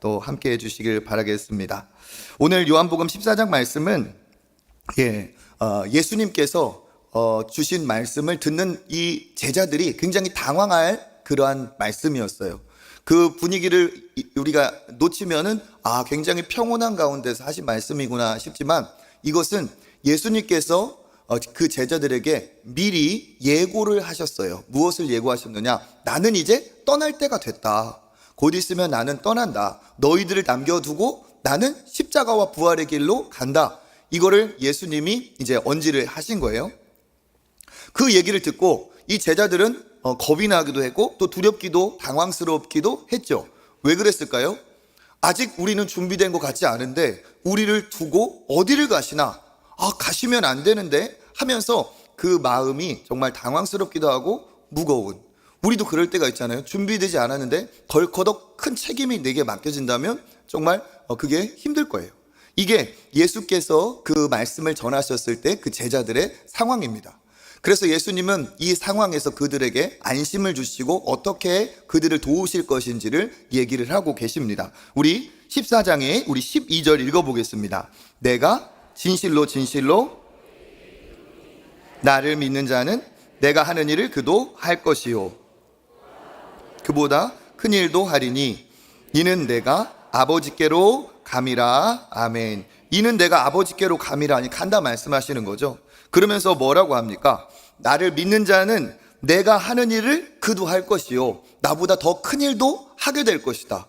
또 함께 해주시길 바라겠습니다. 오늘 요한복음 14장 말씀은 예수님께서 주신 말씀을 듣는 이 제자들이 굉장히 당황할 그러한 말씀이었어요. 그 분위기를 우리가 놓치면은 굉장히 평온한 가운데서 하신 말씀이구나 싶지만, 이것은 예수님께서 그 제자들에게 미리 예고를 하셨어요. 무엇을 예고하셨느냐? 나는 이제 떠날 때가 됐다. 곧 있으면 나는 떠난다. 너희들을 남겨두고 나는 십자가와 부활의 길로 간다. 이거를 예수님이 이제 언지를 하신 거예요. 그 얘기를 듣고 이 제자들은 겁이 나기도 했고 또 두렵기도 당황스럽기도 했죠. 왜 그랬을까요? 아직 우리는 준비된 것 같지 않은데 우리를 두고 어디를 가시나? 가시면 안 되는데 하면서 그 마음이 정말 당황스럽기도 하고 무거운, 우리도 그럴 때가 있잖아요. 준비되지 않았는데 덜커덕 큰 책임이 내게 맡겨진다면 정말 그게 힘들 거예요. 이게 예수께서 그 말씀을 전하셨을 때 그 제자들의 상황입니다. 그래서 예수님은 이 상황에서 그들에게 안심을 주시고 어떻게 그들을 도우실 것인지를 얘기를 하고 계십니다. 우리 14장에 우리 12절 읽어보겠습니다. 내가 진실로 진실로 나를 믿는 자는 내가 하는 일을 그도 할 것이요 그보다 큰 일도 하리니 이는 내가 아버지께로 감이라. 아멘. 이는 내가 아버지께로 감이라 하니 간다 말씀하시는 거죠. 그러면서 뭐라고 합니까? 나를 믿는 자는 내가 하는 일을 그도 할 것이요 나보다 더 큰 일도 하게 될 것이다.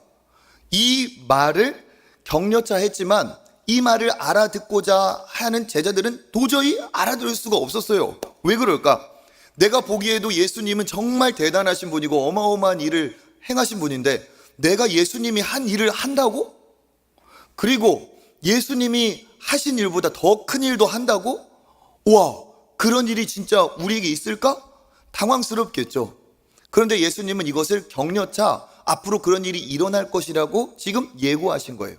이 말을 격려차 했지만 이 말을 알아듣고자 하는 제자들은 도저히 알아들을 수가 없었어요. 왜 그럴까? 내가 보기에도 예수님은 정말 대단하신 분이고 어마어마한 일을 행하신 분인데 내가 예수님이 한 일을 한다고? 그리고 예수님이 하신 일보다 더 큰 일도 한다고? 와, 그런 일이 진짜 우리에게 있을까? 당황스럽겠죠. 그런데 예수님은 이것을 격려차 앞으로 그런 일이 일어날 것이라고 지금 예고하신 거예요.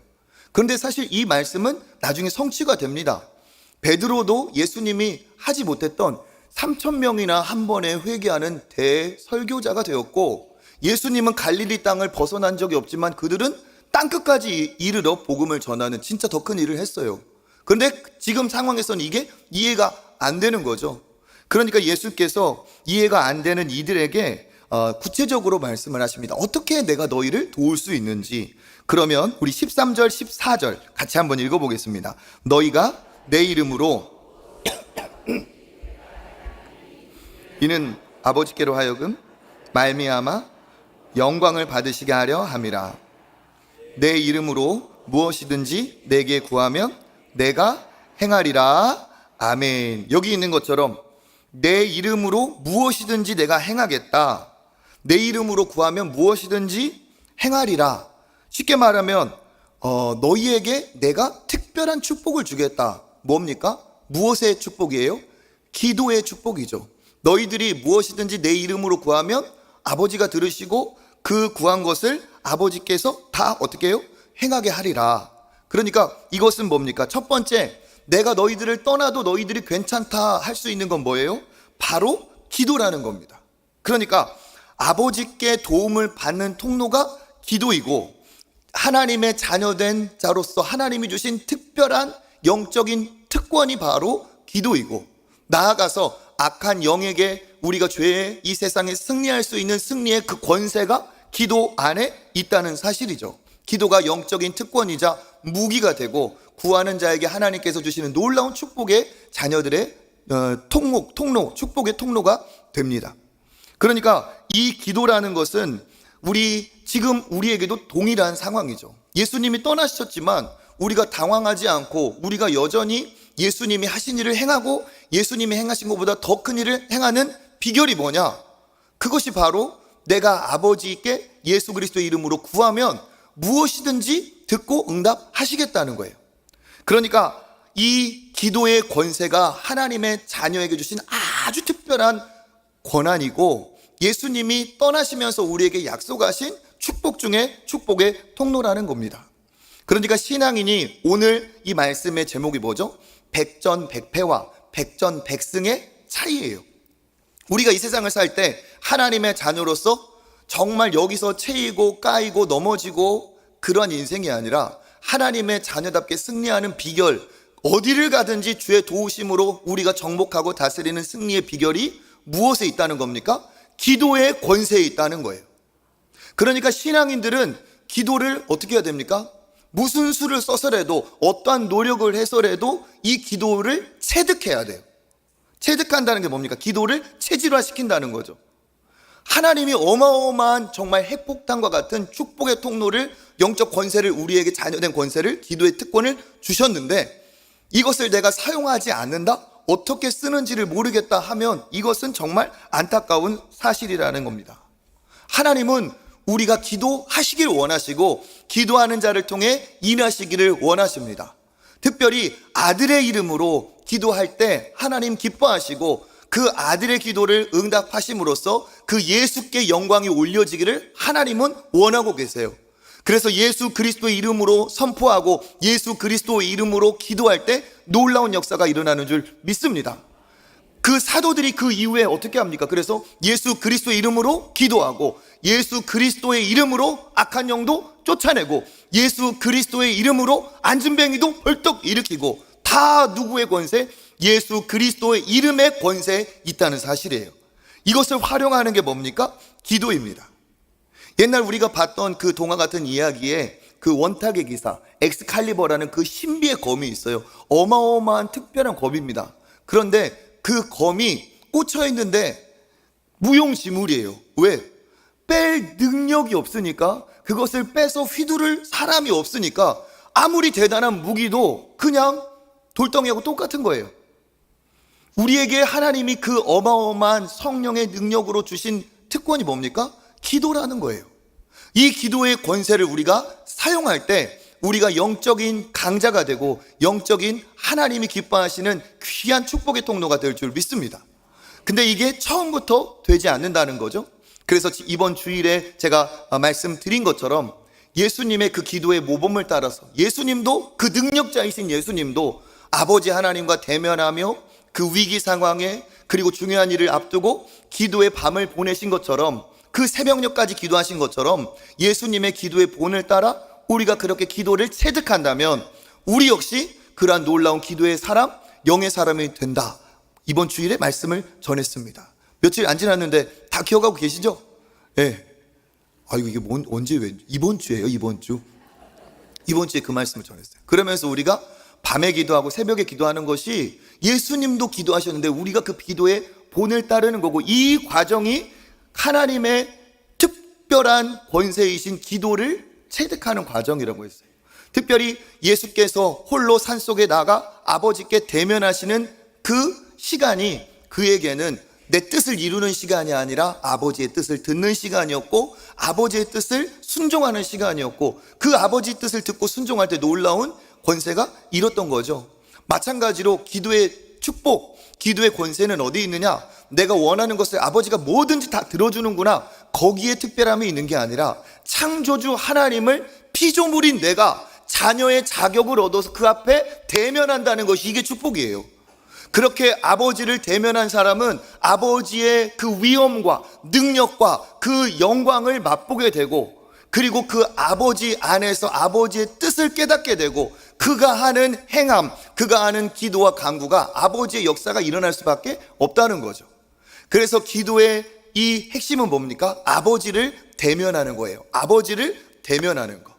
그런데 사실 이 말씀은 나중에 성취가 됩니다. 베드로도 예수님이 하지 못했던 3,000명이나 한 번에 회개하는 대설교자가 되었고, 예수님은 갈릴리 땅을 벗어난 적이 없지만 그들은 땅끝까지 이르러 복음을 전하는 진짜 더 큰 일을 했어요. 그런데 지금 상황에서는 이게 이해가 안 되는 거죠. 그러니까 예수께서 이해가 안 되는 이들에게 구체적으로 말씀을 하십니다. 어떻게 내가 너희를 도울 수 있는지. 그러면 우리 13절 14절 같이 한번 읽어보겠습니다. 너희가 내 이름으로 이는 아버지께로 하여금 말미암아 영광을 받으시게 하려 함이라. 내 이름으로 무엇이든지 내게 구하면 내가 행하리라. 아멘. 여기 있는 것처럼 내 이름으로 무엇이든지 내가 행하겠다. 내 이름으로 구하면 무엇이든지 행하리라. 쉽게 말하면 너희에게 내가 특별한 축복을 주겠다. 뭡니까? 무엇의 축복이에요? 기도의 축복이죠. 너희들이 무엇이든지 내 이름으로 구하면 아버지가 들으시고 그 구한 것을 아버지께서 다 어떻게 해요? 행하게 하리라. 그러니까 이것은 뭡니까? 첫 번째, 내가 너희들을 떠나도 너희들이 괜찮다 할 수 있는 건 뭐예요? 바로 기도라는 겁니다. 그러니까 아버지께 도움을 받는 통로가 기도이고, 하나님의 자녀된 자로서 하나님이 주신 특별한 영적인 특권이 바로 기도이고, 나아가서 악한 영에게 우리가 죄의 이 세상에 승리할 수 있는 승리의 그 권세가 기도 안에 있다는 사실이죠. 기도가 영적인 특권이자 무기가 되고 구하는 자에게 하나님께서 주시는 놀라운 축복의 자녀들의 통로, 축복의 통로가 됩니다. 그러니까 이 기도라는 것은 지금 우리에게도 동일한 상황이죠. 예수님이 떠나셨지만 우리가 당황하지 않고 우리가 여전히 예수님이 하신 일을 행하고 예수님이 행하신 것보다 더 큰 일을 행하는 비결이 뭐냐? 그것이 바로 내가 아버지께 예수 그리스도의 이름으로 구하면 무엇이든지 듣고 응답하시겠다는 거예요. 그러니까 이 기도의 권세가 하나님의 자녀에게 주신 아주 특별한 권한이고, 예수님이 떠나시면서 우리에게 약속하신 축복 중에 축복의 통로라는 겁니다. 그러니까 신앙인이 오늘 이 말씀의 제목이 뭐죠? 백전백패와 백전백승의 차이예요. 우리가 이 세상을 살 때 하나님의 자녀로서 정말 여기서 채이고 까이고 넘어지고 그런 인생이 아니라 하나님의 자녀답게 승리하는 비결, 어디를 가든지 주의 도우심으로 우리가 정복하고 다스리는 승리의 비결이 무엇에 있다는 겁니까? 기도의 권세에 있다는 거예요. 그러니까 신앙인들은 기도를 어떻게 해야 됩니까? 무슨 수를 써서라도, 어떠한 노력을 해서라도 이 기도를 체득해야 돼요. 체득한다는 게 뭡니까? 기도를 체질화시킨다는 거죠. 하나님이 어마어마한 정말 핵폭탄과 같은 축복의 통로를, 영적 권세를, 우리에게 자녀된 권세를, 기도의 특권을 주셨는데 이것을 내가 사용하지 않는다? 어떻게 쓰는지를 모르겠다 하면 이것은 정말 안타까운 사실이라는 겁니다. 하나님은 우리가 기도하시길 원하시고 기도하는 자를 통해 일하시기를 원하십니다. 특별히 아들의 이름으로 기도할 때 하나님 기뻐하시고 그 아들의 기도를 응답하심으로써 그 예수께 영광이 올려지기를 하나님은 원하고 계세요. 그래서 예수 그리스도의 이름으로 선포하고 예수 그리스도의 이름으로 기도할 때 놀라운 역사가 일어나는 줄 믿습니다. 그 사도들이 그 이후에 어떻게 합니까? 그래서 예수 그리스도의 이름으로 기도하고 예수 그리스도의 이름으로 악한 영도 쫓아내고 예수 그리스도의 이름으로 안진뱅이도 벌떡 일으키고, 다 누구의 권세? 예수 그리스도의 이름의 권세에 있다는 사실이에요. 이것을 활용하는 게 뭡니까? 기도입니다. 옛날 우리가 봤던 그 동화 같은 이야기에 그 원탁의 기사 엑스칼리버라는 그 신비의 검이 있어요. 어마어마한 특별한 검입니다. 그런데 그 검이 꽂혀 있는데 무용지물이에요. 왜? 뺄 능력이 없으니까, 그것을 빼서 휘두를 사람이 없으니까 아무리 대단한 무기도 그냥 돌덩이하고 똑같은 거예요. 우리에게 하나님이 그 어마어마한 성령의 능력으로 주신 특권이 뭡니까? 기도라는 거예요. 이 기도의 권세를 우리가 사용할 때 우리가 영적인 강자가 되고 영적인 하나님이 기뻐하시는 귀한 축복의 통로가 될 줄 믿습니다. 근데 이게 처음부터 되지 않는다는 거죠. 그래서 이번 주일에 제가 말씀드린 것처럼 예수님의 그 기도의 모범을 따라서 예수님도, 그 능력자이신 예수님도 아버지 하나님과 대면하며 그 위기 상황에, 그리고 중요한 일을 앞두고 기도의 밤을 보내신 것처럼, 그 새벽녘까지 기도하신 것처럼 예수님의 기도의 본을 따라 우리가 그렇게 기도를 체득한다면 우리 역시 그러한 놀라운 기도의 사람, 영의 사람이 된다. 이번 주일에 말씀을 전했습니다. 며칠 안 지났는데 다 기억하고 계시죠? 예. 아이고, 이게 언제, 이번 주예요, 이번 주. 이번 주에 그 말씀을 전했어요. 그러면서 우리가 밤에 기도하고 새벽에 기도하는 것이, 예수님도 기도하셨는데 우리가 그 기도의 본을 따르는 거고, 이 과정이 하나님의 특별한 권세이신 기도를 체득하는 과정이라고 했어요. 특별히 예수께서 홀로 산속에 나가 아버지께 대면하시는 그 시간이 그에게는 내 뜻을 이루는 시간이 아니라 아버지의 뜻을 듣는 시간이었고, 아버지의 뜻을 순종하는 시간이었고, 그 아버지 뜻을 듣고 순종할 때 놀라운 권세가 일었던 거죠. 마찬가지로 기도의 축복, 기도의 권세는 어디 있느냐? 내가 원하는 것을 아버지가 뭐든지 다 들어주는구나, 거기에 특별함이 있는 게 아니라 창조주 하나님을 피조물인 내가 자녀의 자격을 얻어서 그 앞에 대면한다는 것이, 이게 축복이에요. 그렇게 아버지를 대면한 사람은 아버지의 그 위엄과 능력과 그 영광을 맛보게 되고, 그리고 그 아버지 안에서 아버지의 뜻을 깨닫게 되고, 그가 하는 행함, 그가 하는 기도와 간구가 아버지의 역사가 일어날 수밖에 없다는 거죠. 그래서 기도의 이 핵심은 뭡니까? 아버지를 대면하는 거예요. 아버지를 대면하는 거.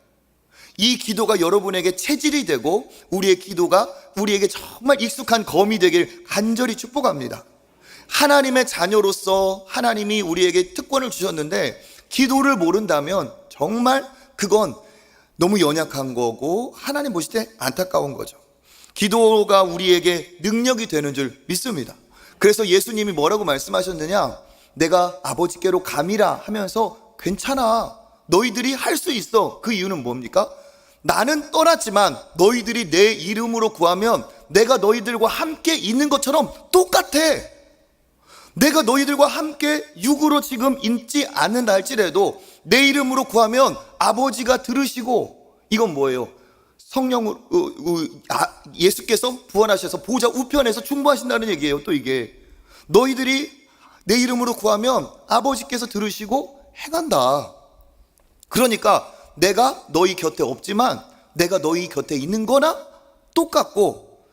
이 기도가 여러분에게 체질이 되고 우리의 기도가 우리에게 정말 익숙한 검이 되길 간절히 축복합니다. 하나님의 자녀로서 하나님이 우리에게 특권을 주셨는데 기도를 모른다면 정말 그건 너무 연약한 거고 하나님 보실 때 안타까운 거죠. 기도가 우리에게 능력이 되는 줄 믿습니다. 그래서 예수님이 뭐라고 말씀하셨느냐? 내가 아버지께로 감이라 하면서 괜찮아, 너희들이 할 수 있어. 그 이유는 뭡니까? 나는 떠났지만 너희들이 내 이름으로 구하면 내가 너희들과 함께 있는 것처럼 똑같아. 내가 너희들과 함께 육으로 지금 있지 않는다 할지라도 내 이름으로 구하면 아버지가 들으시고, 이건 뭐예요? 성령으로 예수께서 부활하셔서 보좌 우편에서 충보하신다는 얘기예요. 또 이게 너희들이 내 이름으로 구하면 아버지께서 들으시고 행한다. 그러니까 내가 너희 곁에 없지만 내가 너희 곁에 있는 거나 똑같고,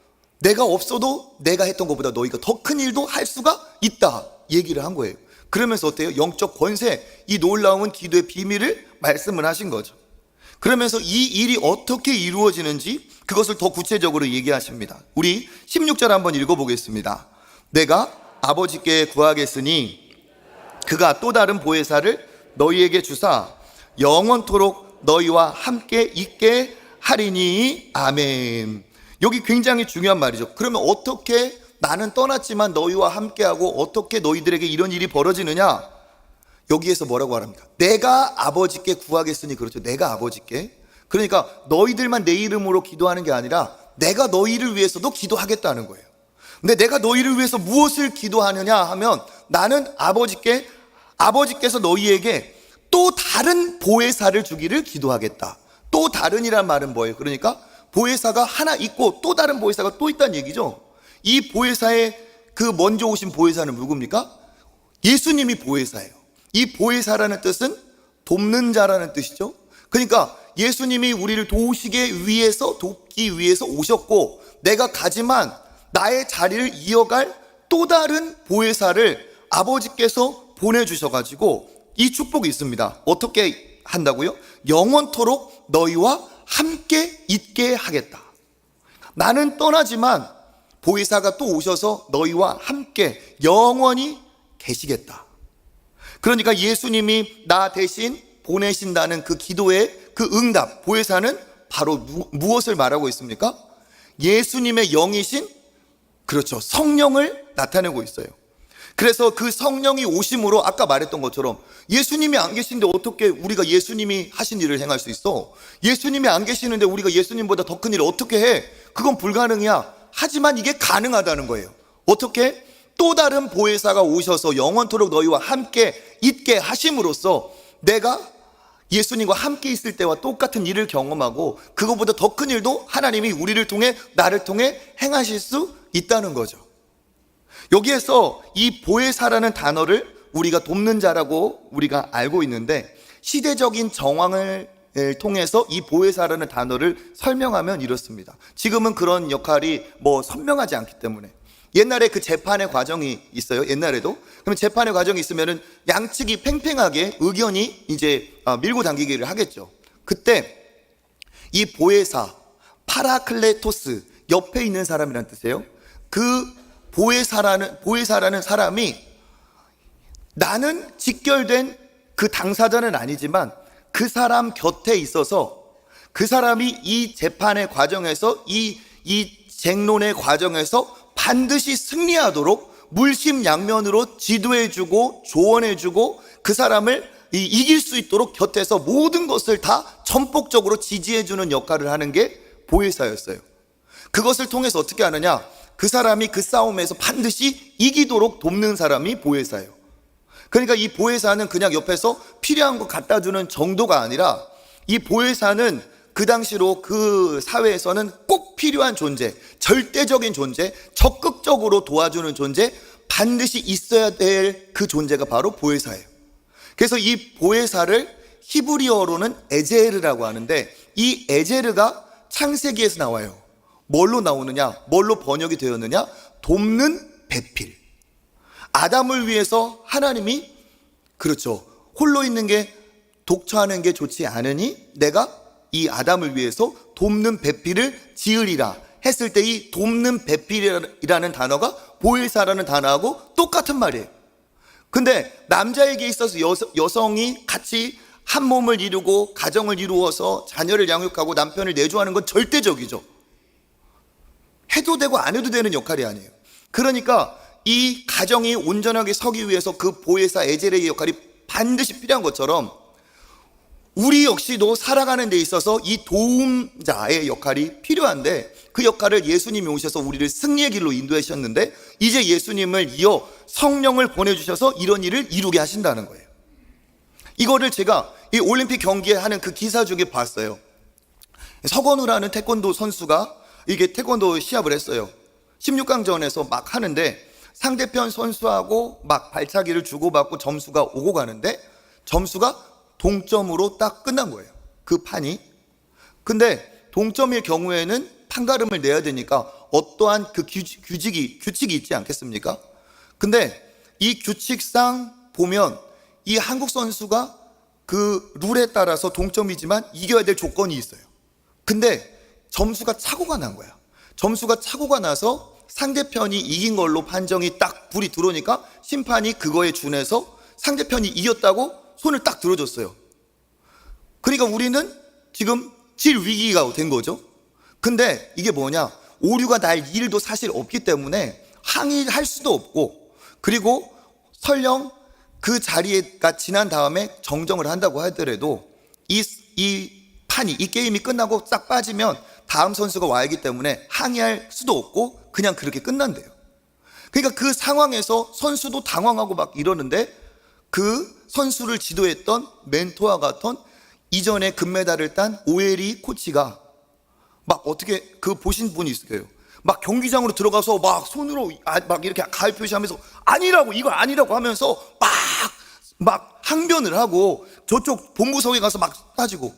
내가 없어도 내가 했던 것보다 너희가 더 큰 일도 할 수가 있다 얘기를 한 거예요. 그러면서 어때요? 영적 권세, 이 놀라운 기도의 비밀을 말씀을 하신 거죠. 그러면서 이 일이 어떻게 이루어지는지 그것을 더 구체적으로 얘기하십니다. 우리 16절 한번 읽어보겠습니다. 내가 아버지께 구하겠으니 그가 또 다른 보혜사를 너희에게 주사 영원토록 너희와 함께 있게 하리니. 아멘. 여기 굉장히 중요한 말이죠. 그러면 어떻게 나는 떠났지만 너희와 함께하고 어떻게 너희들에게 이런 일이 벌어지느냐? 여기에서 뭐라고 말합니까? 내가 아버지께 구하겠으니. 그렇죠. 내가 아버지께. 그러니까 너희들만 내 이름으로 기도하는 게 아니라 내가 너희를 위해서도 기도하겠다는 거예요. 근데 내가 너희를 위해서 무엇을 기도하느냐 하면, 나는 아버지께서 너희에게 또 다른 보혜사를 주기를 기도하겠다. 또 다른이란 말은 뭐예요? 그러니까 보혜사가 하나 있고 또 다른 보혜사가 또 있다는 얘기죠. 이 보혜사의 그 먼저 오신 보혜사는 누굽니까? 예수님이 보혜사예요. 이 보혜사라는 뜻은 돕는 자라는 뜻이죠. 그러니까 예수님이 우리를 돕기 위해서 오셨고, 내가 가지만 나의 자리를 이어갈 또 다른 보혜사를 아버지께서 보내주셔가지고 이 축복이 있습니다. 어떻게 한다고요? 영원토록 너희와 함께 있게 하겠다. 나는 떠나지만 보혜사가 또 오셔서 너희와 함께 영원히 계시겠다. 그러니까 예수님이 나 대신 보내신다는 그 기도의 그 응답, 보혜사는 바로 무엇을 말하고 있습니까? 예수님의 영이신, 그렇죠, 성령을 나타내고 있어요. 그래서 그 성령이 오심으로 아까 말했던 것처럼 예수님이 안 계신데 어떻게 우리가 예수님이 하신 일을 행할 수 있어? 예수님이 안 계시는데 우리가 예수님보다 더 큰 일을 어떻게 해? 그건 불가능이야. 하지만 이게 가능하다는 거예요. 어떻게? 또 다른 보혜사가 오셔서 영원토록 너희와 함께 있게 하심으로써 내가 예수님과 함께 있을 때와 똑같은 일을 경험하고 그것보다 더 큰 일도 하나님이 우리를 통해, 나를 통해 행하실 수 있다는 거죠. 여기에서 이 보혜사라는 단어를 우리가 돕는 자라고 우리가 알고 있는데, 시대적인 정황을 통해서 이 보혜사라는 단어를 설명하면 이렇습니다. 지금은 그런 역할이 선명하지 않기 때문에, 옛날에 그 재판의 과정이 있어요. 옛날에도. 그러면 재판의 과정이 있으면은 양측이 팽팽하게 의견이 이제 밀고 당기기를 하겠죠. 그때 이 보혜사, 파라클레토스, 옆에 있는 사람이란 뜻이에요. 그 보혜사라는 사람이, 나는 직결된 그 당사자는 아니지만 그 사람 곁에 있어서 그 사람이 이 재판의 과정에서 이 쟁론의 과정에서 반드시 승리하도록 물심양면으로 지도해주고 조언해주고 그 사람을 이길 수 있도록 곁에서 모든 것을 다 전폭적으로 지지해주는 역할을 하는 게 보혜사였어요. 그것을 통해서 어떻게 하느냐? 그 사람이 그 싸움에서 반드시 이기도록 돕는 사람이 보혜사예요. 그러니까 이 보혜사는 그냥 옆에서 필요한 거 갖다 주는 정도가 아니라, 이 보혜사는 그 당시로 그 사회에서는 꼭 필요한 존재, 절대적인 존재, 적극적으로 도와주는 존재, 반드시 있어야 될 그 존재가 바로 보혜사예요. 그래서 이 보혜사를 히브리어로는 에제르라고 하는데, 이 에제르가 창세기에서 나와요. 뭘로 나오느냐? 뭘로 번역이 되었느냐? 돕는 배필. 아담을 위해서 하나님이, 그렇죠, 홀로 있는 게 독처하는 게 좋지 않으니 내가 이 아담을 위해서 돕는 배필을 지으리라 했을 때, 이 돕는 배필이라는 단어가 보혜사라는 단어하고 똑같은 말이에요. 근데 남자에게 있어서 여성이 같이 한 몸을 이루고 가정을 이루어서 자녀를 양육하고 남편을 내조하는 건 절대적이죠. 해도 되고 안 해도 되는 역할이 아니에요. 그러니까 이 가정이 온전하게 서기 위해서 그 보혜사 에제르의 역할이 반드시 필요한 것처럼, 우리 역시도 살아가는 데 있어서 이 도움자의 역할이 필요한데, 그 역할을 예수님이 오셔서 우리를 승리의 길로 인도하셨는데, 이제 예수님을 이어 성령을 보내주셔서 이런 일을 이루게 하신다는 거예요. 이거를 제가 이 올림픽 경기에 하는 그 기사 중에 봤어요. 서건우라는 태권도 선수가 이게 태권도 시합을 했어요. 16강전에서 막 하는데 상대편 선수하고 막 발차기를 주고받고 점수가 오고 가는데 점수가 동점으로 딱 끝난 거예요. 그 판이. 근데 동점일 경우에는 판가름을 내야 되니까 어떠한 그 규칙이 있지 않겠습니까? 근데 이 규칙상 보면 이 한국 선수가 그 룰에 따라서 동점이지만 이겨야 될 조건이 있어요. 근데 점수가 착오가 난 거야. 점수가 착오가 나서 상대편이 이긴 걸로 판정이 딱 불이 들어오니까 심판이 그거에 준해서 상대편이 이겼다고 손을 딱 들어줬어요. 그러니까 우리는 지금 질 위기가 된 거죠. 근데 이게 뭐냐, 오류가 날 일도 사실 없기 때문에 항의할 수도 없고, 그리고 설령 그 자리가 지난 다음에 정정을 한다고 하더라도 이 판이, 이 게임이 끝나고 싹 빠지면 다음 선수가 와야기 때문에 항의할 수도 없고 그냥 그렇게 끝난대요. 그러니까 그 상황에서 선수도 당황하고 막 이러는데, 그 선수를 지도했던 멘토와 같은 이전에 금메달을 딴 오에리 코치가 막 어떻게, 그 보신 분이 있을 거예요. 막 경기장으로 들어가서 막 손으로 막 이렇게 가위 표시하면서 아니라고, 이거 아니라고 하면서 막 항변을 하고 저쪽 본부석에 가서 막 따지고,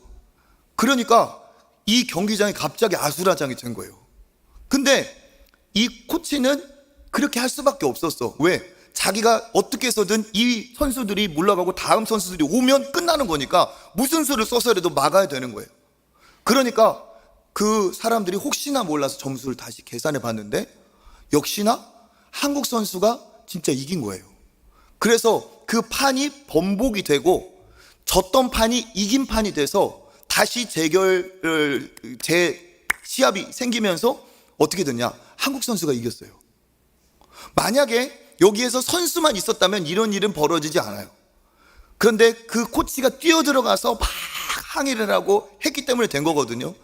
그러니까 이 경기장이 갑자기 아수라장이 된 거예요. 근데 이 코치는 그렇게 할 수밖에 없었어. 왜? 자기가 어떻게 해서든 이 선수들이 물러가고 다음 선수들이 오면 끝나는 거니까 무슨 수를 써서라도 막아야 되는 거예요. 그러니까 그 사람들이 혹시나 몰라서 점수를 다시 계산해 봤는데 역시나 한국 선수가 진짜 이긴 거예요. 그래서 그 판이 번복이 되고 졌던 판이 이긴 판이 돼서 다시 시합이 생기면서 어떻게 됐냐, 한국 선수가 이겼어요. 만약에 여기에서 선수만 있었다면 이런 일은 벌어지지 않아요. 그런데 그 코치가 뛰어들어가서 막 항의를 하고 했기 때문에 된 거거든요.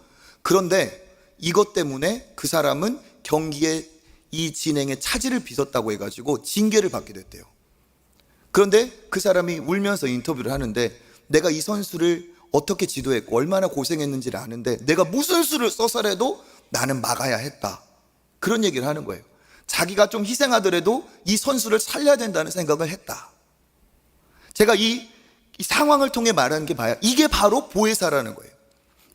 그런데 이것 때문에 그 사람은 경기의 이 진행에 차질을 빚었다고 해가지고 징계를 받게 됐대요. 그런데 그 사람이 울면서 인터뷰를 하는데, 내가 이 선수를 어떻게 지도했고 얼마나 고생했는지를 아는데 내가 무슨 수를 써서라도 나는 막아야 했다, 그런 얘기를 하는 거예요. 자기가 좀 희생하더라도 이 선수를 살려야 된다는 생각을 했다. 제가 이 상황을 통해 말하는 게 봐야, 이게 바로 보혜사라는 거예요.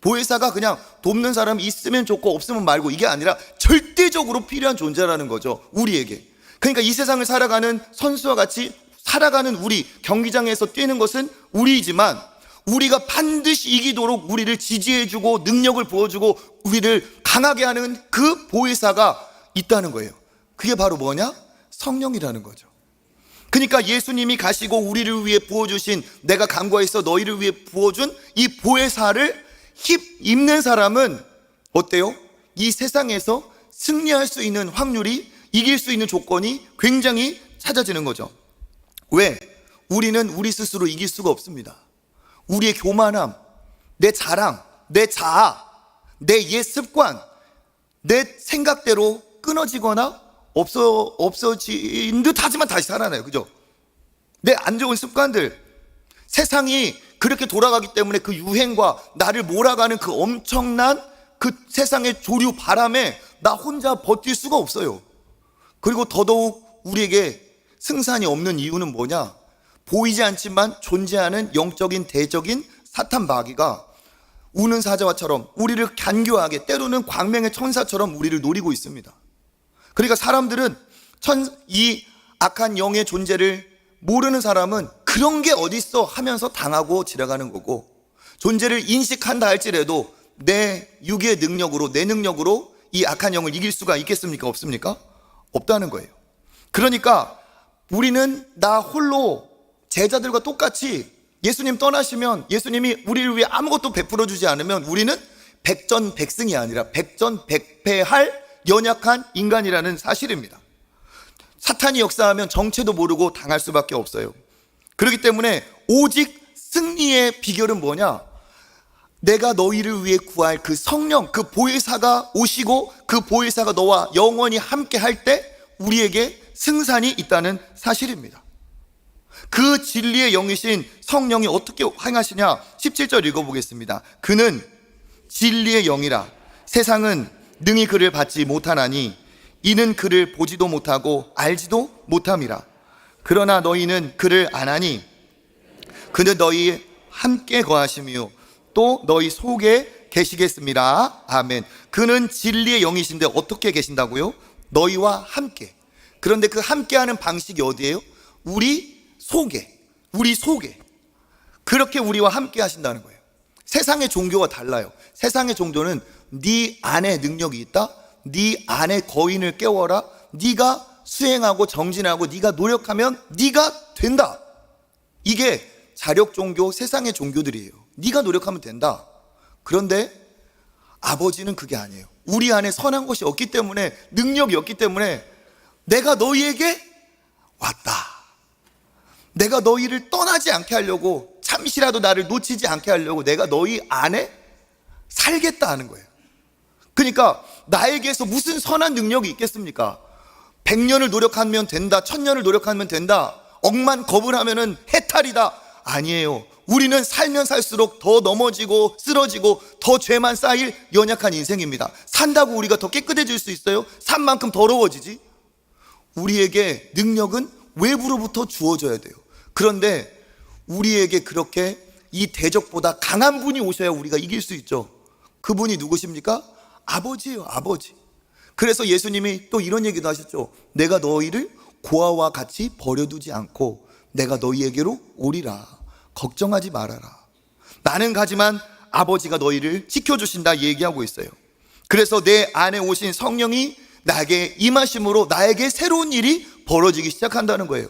보혜사가 그냥 돕는 사람이 있으면 좋고 없으면 말고, 이게 아니라 절대적으로 필요한 존재라는 거죠, 우리에게. 그러니까 이 세상을 살아가는 선수와 같이 살아가는 우리, 경기장에서 뛰는 것은 우리이지만 우리가 반드시 이기도록 우리를 지지해주고 능력을 부어주고 우리를 강하게 하는 그 보혜사가 있다는 거예요. 그게 바로 뭐냐? 성령이라는 거죠. 그러니까 예수님이 가시고 우리를 위해 부어주신, 내가 간구해서 너희를 위해 부어준 이 보혜사를 입는 사람은 어때요? 이 세상에서 승리할 수 있는 확률이, 이길 수 있는 조건이 굉장히 찾아지는 거죠. 왜? 우리는 우리 스스로 이길 수가 없습니다. 우리의 교만함, 내 자랑, 내 자아, 내 옛 습관, 내 생각대로 끊어지거나 없어진 듯 하지만 다시 살아나요. 그죠? 내 안 좋은 습관들, 세상이 그렇게 돌아가기 때문에 그 유행과 나를 몰아가는 그 엄청난 그 세상의 조류 바람에 나 혼자 버틸 수가 없어요. 그리고 더더욱 우리에게 승산이 없는 이유는 뭐냐? 보이지 않지만 존재하는 영적인 대적인 사탄 마귀가 우는 사자와처럼 우리를 간교하게, 때로는 광명의 천사처럼 우리를 노리고 있습니다. 그러니까 사람들은 이 악한 영의 존재를 모르는 사람은 그런 게 어딨어 하면서 당하고 지나가는 거고, 존재를 인식한다 할지라도 내 육의 능력으로, 내 능력으로 이 악한 영을 이길 수가 있겠습니까? 없습니까? 없다는 거예요. 그러니까 우리는 나 홀로 제자들과 똑같이 예수님 떠나시면, 예수님이 우리를 위해 아무것도 베풀어 주지 않으면 우리는 백전백승이 아니라 백전백패할 연약한 인간이라는 사실입니다. 사탄이 역사하면 정체도 모르고 당할 수밖에 없어요. 그렇기 때문에 오직 승리의 비결은 뭐냐? 내가 너희를 위해 구할 그 성령, 그 보혜사가 오시고 그 보혜사가 너와 영원히 함께 할 때 우리에게 승산이 있다는 사실입니다. 그 진리의 영이신 성령이 어떻게 행하시냐? 17절 읽어보겠습니다. 그는 진리의 영이라 세상은 능히 그를 받지 못하나니 이는 그를 보지도 못하고 알지도 못함이라. 그러나 너희는 그를 아나니 그는 너희 함께 거하시며 또 너희 속에 계시겠습니다. 아멘. 그는 진리의 영이신데 어떻게 계신다고요? 너희와 함께. 그런데 그 함께하는 방식이 어디예요? 우리 속에. 그렇게 우리와 함께 하신다는 거예요. 세상의 종교와 달라요. 세상의 종교는 네 안에 능력이 있다, 네 안에 거인을 깨워라, 네가 수행하고 정진하고 네가 노력하면 네가 된다. 이게 자력 종교, 세상의 종교들이에요. 네가 노력하면 된다. 그런데 아버지는 그게 아니에요. 우리 안에 선한 것이 없기 때문에, 능력이 없기 때문에 내가 너희에게 왔다. 내가 너희를 떠나지 않게 하려고, 잠시라도 나를 놓치지 않게 하려고 내가 너희 안에 살겠다 하는 거예요. 그러니까 나에게서 무슨 선한 능력이 있겠습니까? 100년을 노력하면 된다, 1000년을 노력하면 된다, 억만 겁을 하면은 해탈이다. 아니에요. 우리는 살면 살수록 더 넘어지고 쓰러지고 더 죄만 쌓일 연약한 인생입니다. 산다고 우리가 더 깨끗해질 수 있어요? 산 만큼 더러워지지. 우리에게 능력은 외부로부터 주어져야 돼요. 그런데 우리에게 그렇게 이 대적보다 강한 분이 오셔야 우리가 이길 수 있죠. 그분이 누구십니까? 아버지예요, 아버지. 그래서 예수님이 또 이런 얘기도 하셨죠. 내가 너희를 고아와 같이 버려두지 않고 내가 너희에게로 오리라. 걱정하지 말아라. 나는 가지만 아버지가 너희를 지켜주신다 얘기하고 있어요. 그래서 내 안에 오신 성령이 나에게 임하심으로 나에게 새로운 일이 벌어지기 시작한다는 거예요.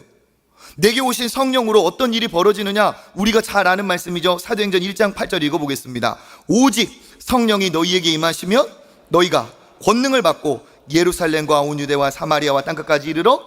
내게 오신 성령으로 어떤 일이 벌어지느냐, 우리가 잘 아는 말씀이죠. 사도행전 1장 8절 읽어보겠습니다. 오직 성령이 너희에게 임하시면 너희가 권능을 받고 예루살렘과 온 유대와 사마리아와 땅끝까지 이르러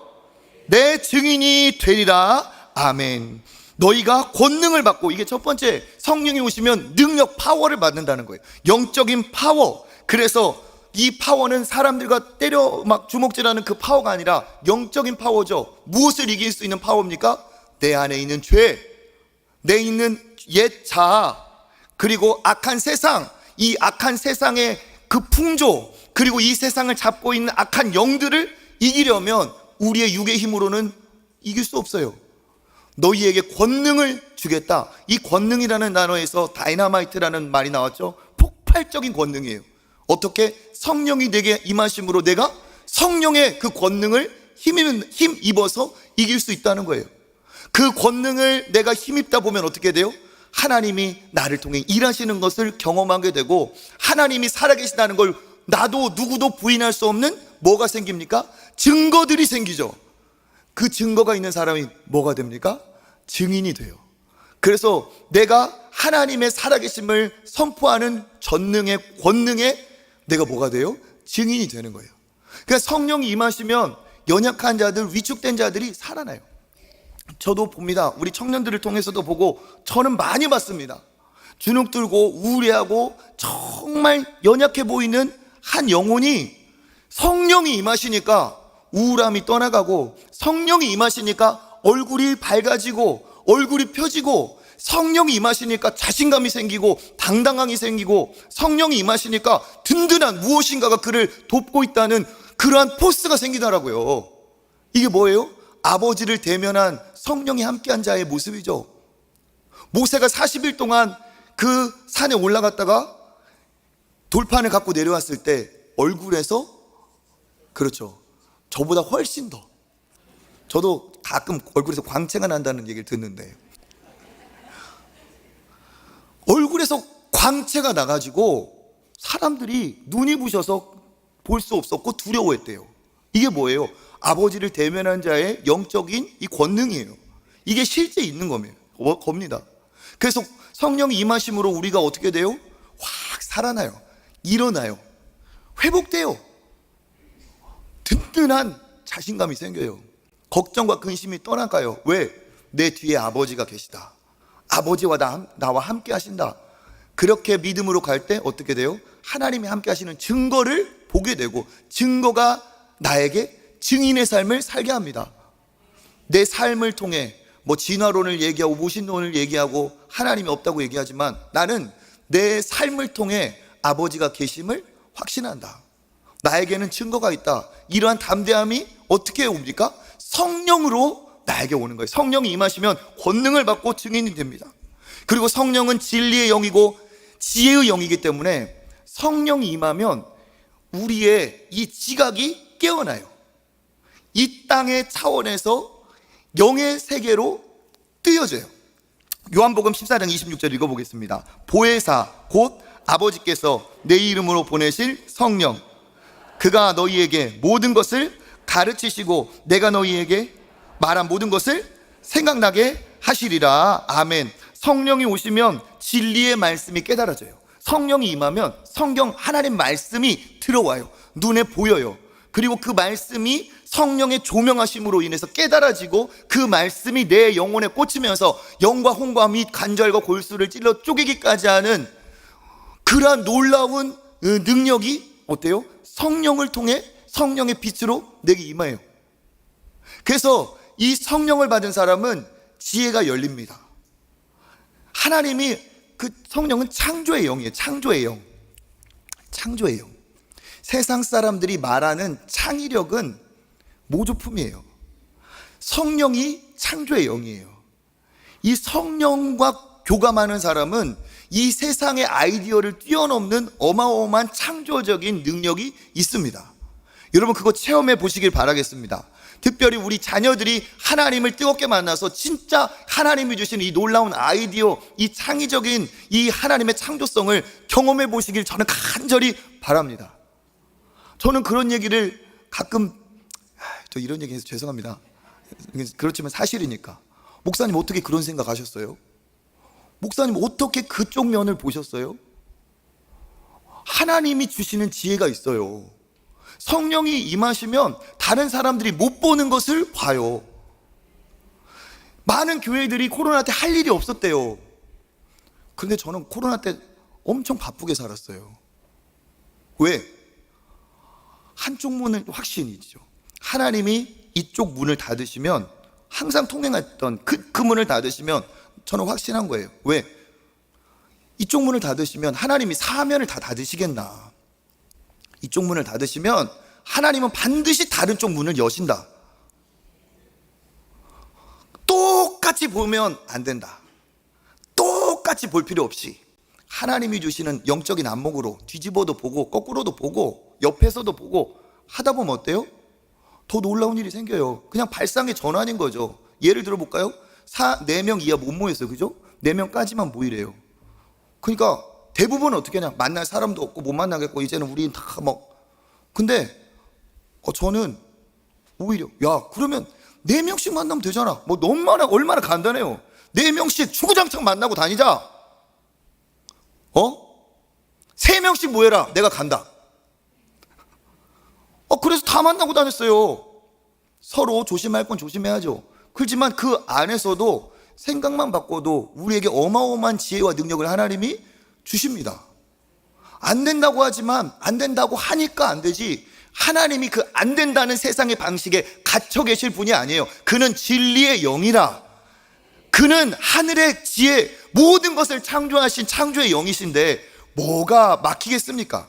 내 증인이 되리라. 아멘. 너희가 권능을 받고, 이게 첫 번째, 성령이 오시면 능력, 파워를 받는다는 거예요. 영적인 파워. 그래서 이 파워는 사람들과 때려 막 주먹질하는 그 파워가 아니라 영적인 파워죠. 무엇을 이길 수 있는 파워입니까? 내 안에 있는 죄, 내 있는 옛 자아, 그리고 악한 세상, 이 악한 세상의 그 풍조, 그리고 이 세상을 잡고 있는 악한 영들을 이기려면 우리의 육의 힘으로는 이길 수 없어요. 너희에게 권능을 주겠다. 이 권능이라는 단어에서 다이너마이트라는 말이 나왔죠. 폭발적인 권능이에요. 어떻게? 성령이 내게 임하심으로 내가 성령의 그 권능을 힘입어서 이길 수 있다는 거예요. 그 권능을 내가 힘입다 보면 어떻게 돼요? 하나님이 나를 통해 일하시는 것을 경험하게 되고, 하나님이 살아계시다는 걸 나도 누구도 부인할 수 없는 뭐가 생깁니까? 증거들이 생기죠. 그 증거가 있는 사람이 뭐가 됩니까? 증인이 돼요. 그래서 내가 하나님의 살아계심을 선포하는 전능의 권능에 내가 뭐가 돼요? 증인이 되는 거예요. 그러니까 성령이 임하시면 연약한 자들, 위축된 자들이 살아나요. 저도 봅니다. 우리 청년들을 통해서도 보고 저는 많이 봤습니다. 주눅 들고 우울해하고 정말 연약해 보이는 한 영혼이 성령이 임하시니까 우울함이 떠나가고, 성령이 임하시니까 얼굴이 밝아지고 얼굴이 펴지고, 성령이 임하시니까 자신감이 생기고 당당함이 생기고, 성령이 임하시니까 든든한 무엇인가가 그를 돕고 있다는 그러한 포스가 생기더라고요. 이게 뭐예요? 아버지를 대면한 성령이 함께한 자의 모습이죠. 모세가 40일 동안 그 산에 올라갔다가 돌판을 갖고 내려왔을 때 얼굴에서, 그렇죠, 저보다 훨씬 더, 저도 가끔 얼굴에서 광채가 난다는 얘기를 듣는데, 얼굴에서 광채가 나가지고 사람들이 눈이 부셔서 볼 수 없었고 두려워했대요. 이게 뭐예요? 아버지를 대면한 자의 영적인 이 권능이에요. 이게 실제 있는 겁니다. 그래서 성령이 임하심으로 우리가 어떻게 돼요? 확 살아나요. 일어나요. 회복돼요. 든든한 자신감이 생겨요. 걱정과 근심이 떠나가요. 왜? 내 뒤에 아버지가 계시다. 아버지와 나와 함께 하신다. 그렇게 믿음으로 갈 때 어떻게 돼요? 하나님이 함께 하시는 증거를 보게 되고, 증거가 나에게 증인의 삶을 살게 합니다. 내 삶을 통해 뭐 진화론을 얘기하고 무신론을 얘기하고 하나님이 없다고 얘기하지만, 나는 내 삶을 통해 아버지가 계심을 확신한다. 나에게는 증거가 있다. 이러한 담대함이 어떻게 옵니까? 성령으로 나에게 오는 거예요. 성령이 임하시면 권능을 받고 증인이 됩니다. 그리고 성령은 진리의 영이고 지혜의 영이기 때문에 성령이 임하면 우리의 이 지각이 깨어나요. 이 땅의 차원에서 영의 세계로 뛰어져요. 요한복음 14장 26절 읽어보겠습니다. 보혜사 곧 아버지께서 내 이름으로 보내실 성령, 그가 너희에게 모든 것을 가르치시고 내가 너희에게 말한 모든 것을 생각나게 하시리라. 아멘. 성령이 오시면 진리의 말씀이 깨달아져요. 성령이 임하면 성경 하나님 말씀이 들어와요. 눈에 보여요. 그리고 그 말씀이 성령의 조명하심으로 인해서 깨달아지고 그 말씀이 내 영혼에 꽂히면서 영과 홍과 및 관절과 골수를 찔러 쪼개기까지 하는 그러한 놀라운 능력이 어때요? 성령을 통해 성령의 빛으로 내게 임해요. 그래서 이 성령을 받은 사람은 지혜가 열립니다. 하나님이 그 성령은 창조의 영이에요. 창조의 영. 창조의 영. 세상 사람들이 말하는 창의력은 모조품이에요. 성령이 창조의 영이에요. 이 성령과 교감하는 사람은 이 세상의 아이디어를 뛰어넘는 어마어마한 창조적인 능력이 있습니다. 여러분 그거 체험해 보시길 바라겠습니다. 특별히 우리 자녀들이 하나님을 뜨겁게 만나서 진짜 하나님이 주시는 이 놀라운 아이디어, 이 창의적인 이 하나님의 창조성을 경험해 보시길 저는 간절히 바랍니다. 저는 그런 얘기를 가끔, 저 이런 얘기해서 죄송합니다. 그렇지만 사실이니까. 목사님 어떻게 그런 생각 하셨어요? 목사님 어떻게 그쪽 면을 보셨어요? 하나님이 주시는 지혜가 있어요. 성령이 임하시면 다른 사람들이 못 보는 것을 봐요. 많은 교회들이 코로나 때 할 일이 없었대요. 그런데 저는 코로나 때 엄청 바쁘게 살았어요. 왜? 한쪽 문을 확신이죠. 하나님이 이쪽 문을 닫으시면 항상 통행했던 그 문을 닫으시면 저는 확신한 거예요. 왜? 이쪽 문을 닫으시면 하나님이 사면을 다 닫으시겠나. 이쪽 문을 닫으시면 하나님은 반드시 다른 쪽 문을 여신다. 똑같이 보면 안 된다. 똑같이 볼 필요 없이 하나님이 주시는 영적인 안목으로 뒤집어도 보고 거꾸로도 보고 옆에서도 보고 하다 보면 어때요? 더 놀라운 일이 생겨요. 그냥 발상의 전환인 거죠. 예를 들어 볼까요? 4명 이하 못 모였어요. 그죠? 4명까지만 모이래요. 그러니까 대부분은 어떻게 하냐? 만날 사람도 없고 못 만나겠고 이제는 우린 다 근데 저는 오히려 그러면 4명씩 만나면 되잖아. 뭐 얼마나 간단해요. 4명씩 주구장창 만나고 다니자. 3명씩 모여라. 내가 간다. 그래서 다 만나고 다녔어요. 서로 조심할 건 조심해야죠. 그렇지만 그 안에서도 생각만 바꿔도 우리에게 어마어마한 지혜와 능력을 하나님이 주십니다. 안 된다고 하지만 안 된다고 하니까 안 되지, 하나님이 그 안 된다는 세상의 방식에 갇혀 계실 분이 아니에요. 그는 진리의 영이라. 그는 하늘의 지혜, 모든 것을 창조하신 창조의 영이신데 뭐가 막히겠습니까?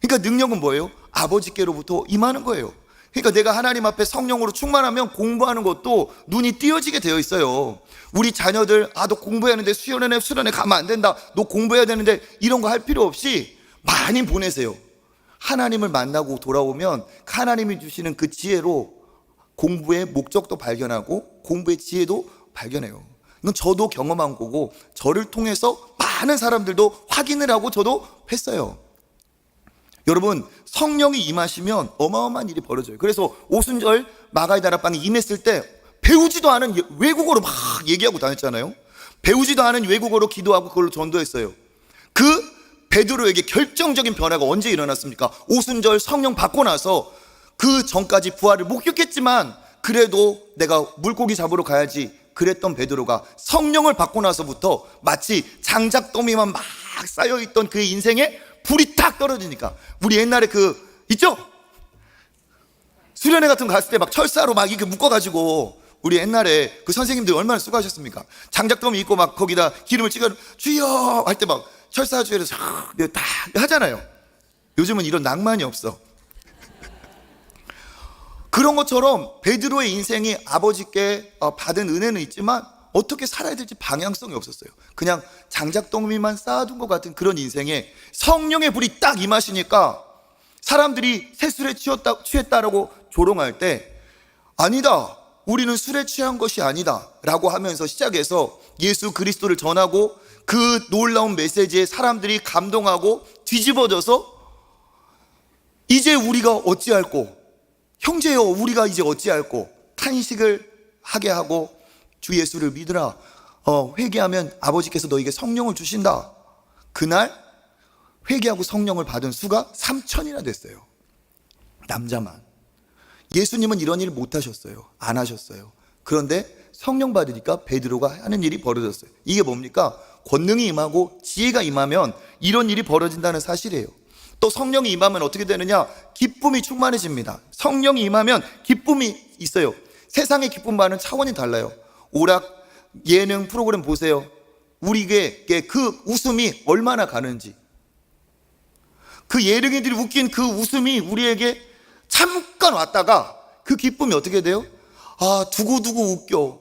그러니까 능력은 뭐예요? 아버지께로부터 임하는 거예요. 그러니까 내가 하나님 앞에 성령으로 충만하면 공부하는 것도 눈이 띄어지게 되어 있어요. 우리 자녀들 너 공부해야 하는데 수련회 가면 안 된다, 너 공부해야 되는데, 이런 거 할 필요 없이 많이 보내세요. 하나님을 만나고 돌아오면 하나님이 주시는 그 지혜로 공부의 목적도 발견하고 공부의 지혜도 발견해요. 이건 저도 경험한 거고 저를 통해서 많은 사람들도 확인을 하고 저도 했어요. 여러분, 성령이 임하시면 어마어마한 일이 벌어져요. 그래서 오순절 마가의 다락방에 임했을 때 배우지도 않은 외국어로 막 얘기하고 다녔잖아요. 배우지도 않은 외국어로 기도하고 그걸로 전도했어요. 그 베드로에게 결정적인 변화가 언제 일어났습니까? 오순절 성령 받고 나서, 그 전까지 부활을 목격했지만 그래도 내가 물고기 잡으러 가야지 그랬던 베드로가 성령을 받고 나서부터 마치 장작더미만 막 쌓여있던 그의 인생에 불이 탁 떨어지니까, 우리 옛날에 있죠? 수련회 같은 거 갔을 때 막 철사로 막 이렇게 묶어가지고, 우리 옛날에 그 선생님들 얼마나 수고하셨습니까? 장작더미 있고 막 거기다 기름을 찍어 주여 할 때 막 철사주에서 다 하잖아요. 요즘은 이런 낭만이 없어. 그런 것처럼 베드로의 인생이 아버지께 받은 은혜는 있지만 어떻게 살아야 될지 방향성이 없었어요. 그냥 장작더미만 쌓아둔 것 같은 그런 인생에 성령의 불이 딱 임하시니까 사람들이 새술에 취했다라고 조롱할 때 아니다, 우리는 술에 취한 것이 아니다 라고 하면서 시작해서 예수 그리스도를 전하고 그 놀라운 메시지에 사람들이 감동하고 뒤집어져서 이제 우리가 어찌할꼬, 형제여 우리가 이제 어찌할꼬 탄식을 하게 하고 주 예수를 믿으라, 회개하면 아버지께서 너에게 성령을 주신다. 그날 회개하고 성령을 받은 수가 3,000이나 됐어요. 남자만. 예수님은 이런 일을 못 하셨어요. 안 하셨어요. 그런데 성령 받으니까 베드로가 하는 일이 벌어졌어요. 이게 뭡니까? 권능이 임하고 지혜가 임하면 이런 일이 벌어진다는 사실이에요. 또 성령이 임하면 어떻게 되느냐? 기쁨이 충만해집니다. 성령이 임하면 기쁨이 있어요. 세상의 기쁨과는 차원이 달라요. 오락 예능 프로그램 보세요. 우리에게 그 웃음이 얼마나 가는지, 그 예능인들이 웃긴 그 웃음이 우리에게 잠깐 왔다가 그 기쁨이 어떻게 돼요? 아, 두고두고 웃겨.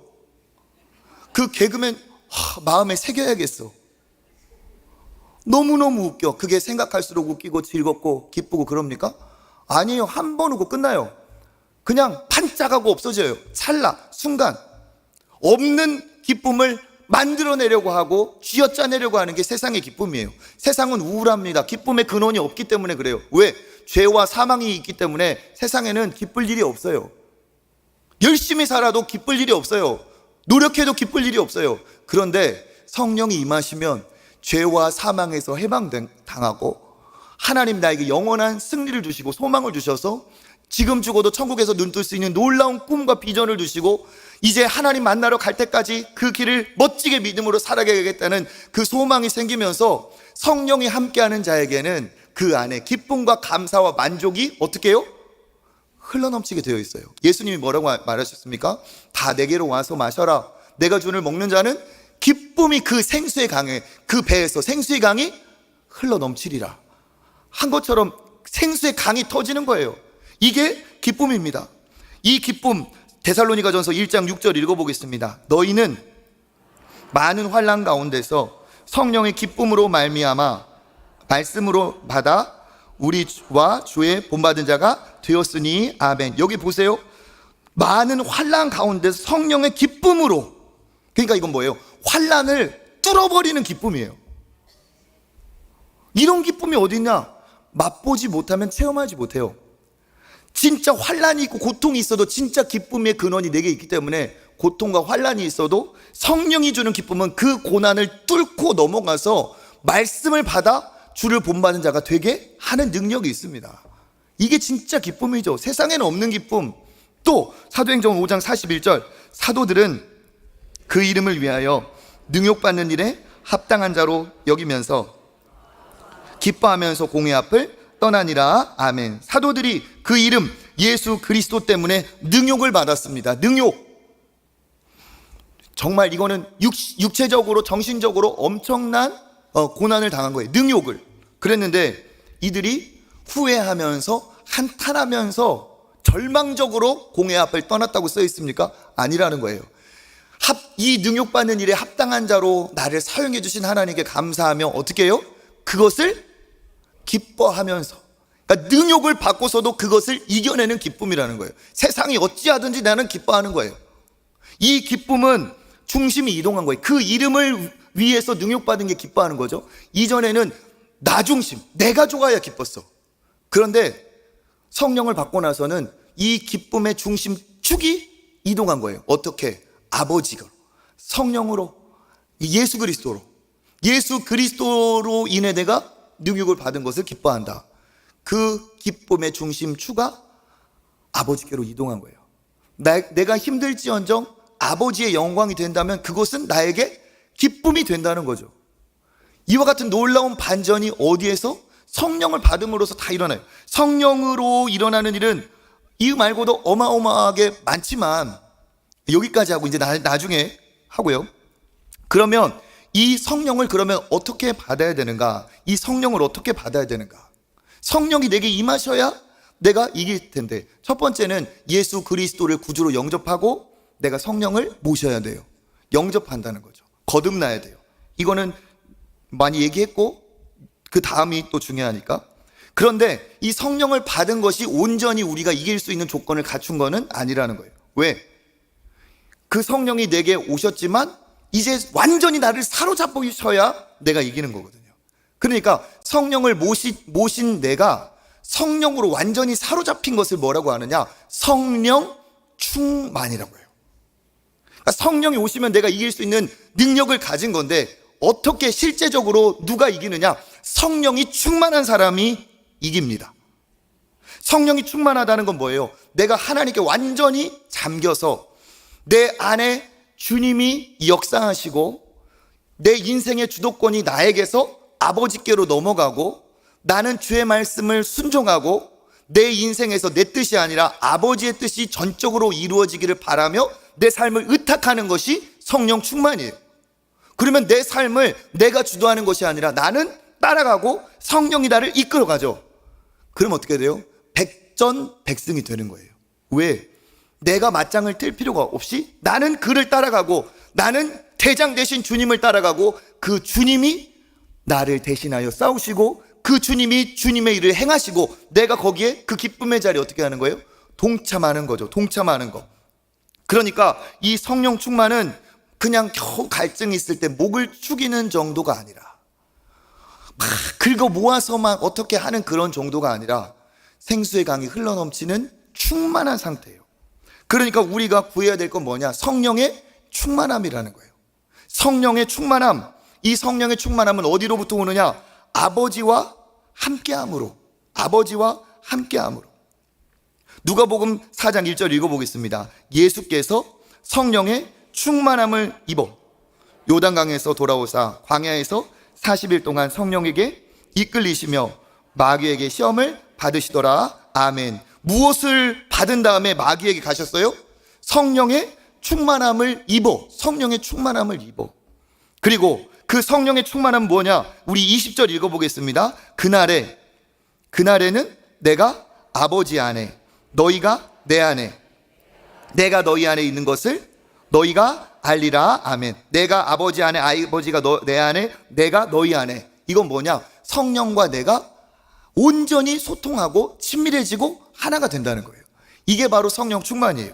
그 개그맨 마음에 새겨야겠어. 너무너무 웃겨. 그게 생각할수록 웃기고 즐겁고 기쁘고 그럽니까? 아니에요. 한 번 웃고 끝나요. 그냥 반짝하고 없어져요. 찰나, 순간. 없는 기쁨을 만들어내려고 하고 쥐어짜내려고 하는 게 세상의 기쁨이에요. 세상은 우울합니다. 기쁨의 근원이 없기 때문에 그래요. 왜? 죄와 사망이 있기 때문에 세상에는 기쁠 일이 없어요. 열심히 살아도 기쁠 일이 없어요. 노력해도 기쁠 일이 없어요. 그런데 성령이 임하시면 죄와 사망에서 해방당하고 하나님 나에게 영원한 승리를 주시고 소망을 주셔서 지금 죽어도 천국에서 눈뜰 수 있는 놀라운 꿈과 비전을 주시고 이제 하나님 만나러 갈 때까지 그 길을 멋지게 믿음으로 살아가겠다는 그 소망이 생기면서 성령이 함께하는 자에게는 그 안에 기쁨과 감사와 만족이 어떻게 해요? 흘러넘치게 되어 있어요. 예수님이 뭐라고 말하셨습니까? 다 내게로 와서 마셔라. 내가 주를 먹는 자는 기쁨이 그 생수의 강에, 그 배에서 생수의 강이 흘러넘치리라 한 것처럼 생수의 강이 터지는 거예요. 이게 기쁨입니다. 이 기쁨 데살로니가전서 1장 6절 읽어보겠습니다. 너희는 많은 환난 가운데서 성령의 기쁨으로 말미암아 말씀으로 받아 우리와 주의 본받은 자가 되었으니 아멘. 여기 보세요. 많은 환난 가운데서 성령의 기쁨으로, 그러니까 이건 뭐예요? 환난을 뚫어버리는 기쁨이에요. 이런 기쁨이 어디 있냐? 맛보지 못하면 체험하지 못해요. 진짜 환난이 있고 고통이 있어도 진짜 기쁨의 근원이 내게 있기 때문에 고통과 환난이 있어도 성령이 주는 기쁨은 그 고난을 뚫고 넘어가서 말씀을 받아 주를 본받는 자가 되게 하는 능력이 있습니다. 이게 진짜 기쁨이죠. 세상에는 없는 기쁨. 또 사도행전 5장 41절 사도들은 그 이름을 위하여 능욕받는 일에 합당한 자로 여기면서 기뻐하면서 공회 앞을 떠나니라. 아멘. 사도들이 그 이름 예수 그리스도 때문에 능욕을 받았습니다. 능욕. 정말 이거는 육체적으로 정신적으로 엄청난 고난을 당한 거예요. 능욕을. 그랬는데 이들이 후회하면서 한탄하면서 절망적으로 공회 앞을 떠났다고 써 있습니까? 아니라는 거예요. 이 능욕받는 일에 합당한 자로 나를 사용해 주신 하나님께 감사하며 어떻게 해요? 그것을 기뻐하면서, 그러니까 능욕을 받고서도 그것을 이겨내는 기쁨이라는 거예요. 세상이 어찌하든지 나는 기뻐하는 거예요. 이 기쁨은 중심이 이동한 거예요. 그 이름을 위해서 능욕받은 게 기뻐하는 거죠. 이전에는 나 중심, 내가 좋아야 기뻤어. 그런데 성령을 받고 나서는 이 기쁨의 중심축이 이동한 거예요. 어떻게? 아버지가 성령으로, 예수 그리스도로 인해 내가 능욕을 받은 것을 기뻐한다. 그 기쁨의 중심축가 아버지께로 이동한 거예요. 내가 힘들지언정 아버지의 영광이 된다면 그것은 나에게 기쁨이 된다는 거죠. 이와 같은 놀라운 반전이 어디에서? 성령을 받음으로써 다 일어나요. 성령으로 일어나는 일은 이 말고도 어마어마하게 많지만 여기까지 하고 이제 나중에 하고요. 그러면 이 성령을 그러면 어떻게 받아야 되는가? 이 성령을 어떻게 받아야 되는가? 성령이 내게 임하셔야 내가 이길 텐데, 첫 번째는 예수 그리스도를 구주로 영접하고 내가 성령을 모셔야 돼요. 영접한다는 거죠. 거듭나야 돼요. 이거는 많이 얘기했고 그 다음이 또 중요하니까. 그런데 이 성령을 받은 것이 온전히 우리가 이길 수 있는 조건을 갖춘 거는 아니라는 거예요. 왜? 그 성령이 내게 오셨지만 이제 완전히 나를 사로잡으셔야 내가 이기는 거거든요. 그러니까 성령을 모신 내가 성령으로 완전히 사로잡힌 것을 뭐라고 하느냐? 성령 충만이라고 해요. 그러니까 성령이 오시면 내가 이길 수 있는 능력을 가진 건데 어떻게 실제적으로 누가 이기느냐? 성령이 충만한 사람이 이깁니다. 성령이 충만하다는 건 뭐예요? 내가 하나님께 완전히 잠겨서 내 안에 주님이 역사하시고 내 인생의 주도권이 나에게서 아버지께로 넘어가고 나는 주의 말씀을 순종하고 내 인생에서 내 뜻이 아니라 아버지의 뜻이 전적으로 이루어지기를 바라며 내 삶을 의탁하는 것이 성령 충만이에요. 그러면 내 삶을 내가 주도하는 것이 아니라 나는 따라가고 성령이 나를 이끌어가죠. 그럼 어떻게 돼요? 백전백승이 되는 거예요. 왜? 내가 맞짱을 뜰 필요가 없이 나는 그를 따라가고 나는 대장 대신 주님을 따라가고 그 주님이 나를 대신하여 싸우시고 그 주님이 주님의 일을 행하시고 내가 거기에 그 기쁨의 자리에 어떻게 하는 거예요? 동참하는 거죠. 동참하는 거. 그러니까 이 성령 충만은 그냥 겨우 갈증이 있을 때 목을 축이는 정도가 아니라 막 긁어 모아서 막 어떻게 하는 그런 정도가 아니라 생수의 강이 흘러넘치는 충만한 상태예요. 그러니까 우리가 구해야 될 건 뭐냐? 성령의 충만함이라는 거예요. 성령의 충만함. 이 성령의 충만함은 어디로부터 오느냐? 아버지와 함께함으로. 아버지와 함께함으로. 누가복음 4장 1절 읽어보겠습니다. 예수께서 성령의 충만함을 입어 요단강에서 돌아오사 광야에서 40일 동안 성령에게 이끌리시며 마귀에게 시험을 받으시더라. 아멘. 무엇을 받은 다음에 마귀에게 가셨어요? 성령의 충만함을 입어. 성령의 충만함을 입어. 그리고 그 성령의 충만함은 뭐냐? 우리 20절 읽어보겠습니다. 그날에는 내가 아버지 안에 너희가 내 안에 내가 너희 안에 있는 것을 너희가 알리라. 아멘. 내가 아버지 안에 아버지가 내 안에 내가 너희 안에. 이건 뭐냐? 성령과 내가 온전히 소통하고 친밀해지고 하나가 된다는 거예요. 이게 바로 성령 충만이에요.